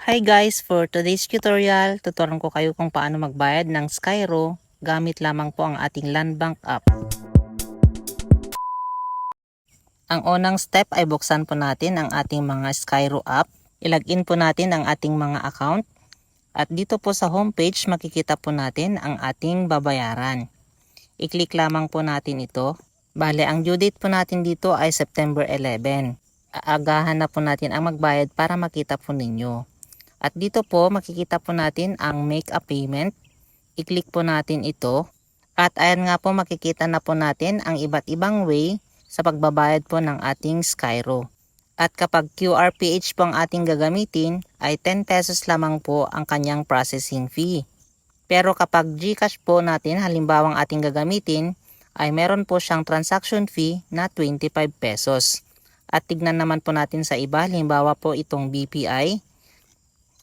Hi guys! For today's tutorial, tuturuan ko kayo kung paano magbayad ng Skyro gamit lamang po ang ating Landbank app. Ang unang step ay buksan po natin ang ating mga Skyro app. Ilagin po natin ang ating mga account. At dito po sa homepage makikita po natin ang ating babayaran. I-click lamang po natin ito. Bale, ang due date po natin dito ay September 11. Aagahan na po natin ang magbayad para makita po ninyo. At dito po makikita po natin ang make a payment. I-click po natin ito. At ayan nga po makikita na po natin ang iba't ibang way sa pagbabayad po ng ating Skyro. At kapag QRPH po ang ating gagamitin ay 10 pesos lamang po ang kanyang processing fee. Pero kapag GCash po natin halimbawa ang ating gagamitin ay meron po siyang transaction fee na 25 pesos. At tignan naman po natin sa iba, halimbawa po itong BPI.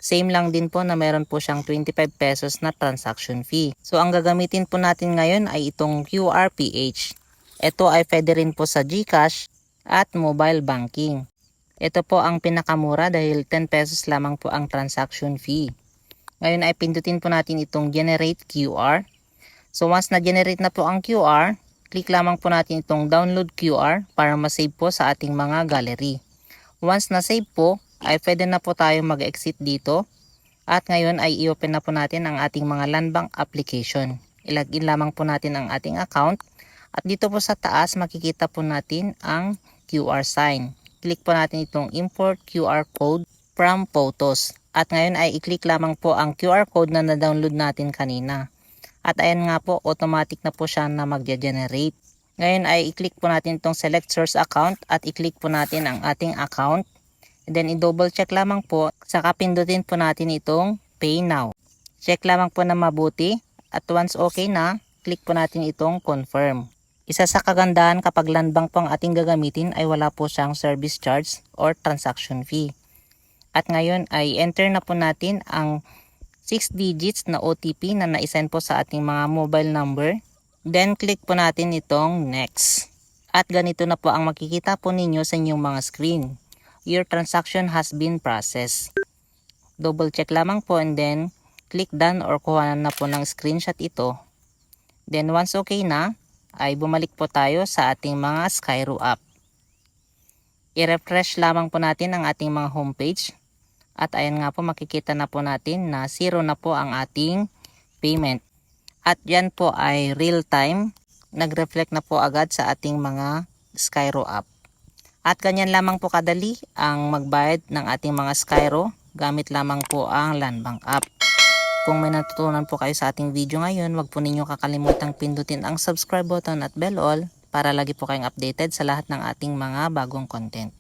Same lang din po na meron po siyang 25 pesos na transaction fee. So ang gagamitin po natin ngayon ay itong QRPH. Ito ay pwede rin po sa GCash at mobile banking. Ito po ang pinakamura dahil 10 pesos lamang po ang transaction fee. Ngayon ay pindutin po natin itong generate QR. So once na generate na po ang QR, click lamang po natin itong download QR para ma-save po sa ating mga gallery. Once na save po, ay pwede na po tayo mag-exit dito. At ngayon ay i-open na po natin ang ating mga Landbank application. Ilagin lamang po natin ang ating account. At dito po sa taas makikita po natin ang QR sign. Click po natin itong import QR code from photos. At ngayon ay i-click lamang po ang QR code na na-download natin kanina. At ayan nga po, automatic na po siya na mag-generate. Ngayon ay i-click po natin itong select source account at i-click po natin ang ating account. And then i-double check lamang po, saka pindutin po natin itong pay now. Check lamang po na mabuti at once okay na, click po natin itong confirm. Isa sa kagandahan kapag Landbank po ang ating gagamitin ay wala po siyang service charge or transaction fee. At ngayon ay enter na po natin ang 6 digits na OTP na na-send po sa ating mga mobile number. Then click po natin itong next. At ganito na po ang makikita po ninyo sa inyong mga screen. Your transaction has been processed. Double check lamang po and then click done or kuhanan na po ng screenshot ito. Then once okay na, ay bumalik po tayo sa ating mga Skyro app. I-refresh lamang po natin ang ating mga homepage. At ayan nga po makikita na po natin na 0 na po ang ating payment. At yan po ay real time. Nag-reflect na po agad sa ating mga Skyro app. At ganyan lamang po kadali ang magbayad ng ating mga Skyro gamit lamang po ang Landbank app. Kung may natutunan po kayo sa ating video ngayon, wag po ninyo kakalimutang pindutin ang subscribe button at bell all para lagi po kayong updated sa lahat ng ating mga bagong content.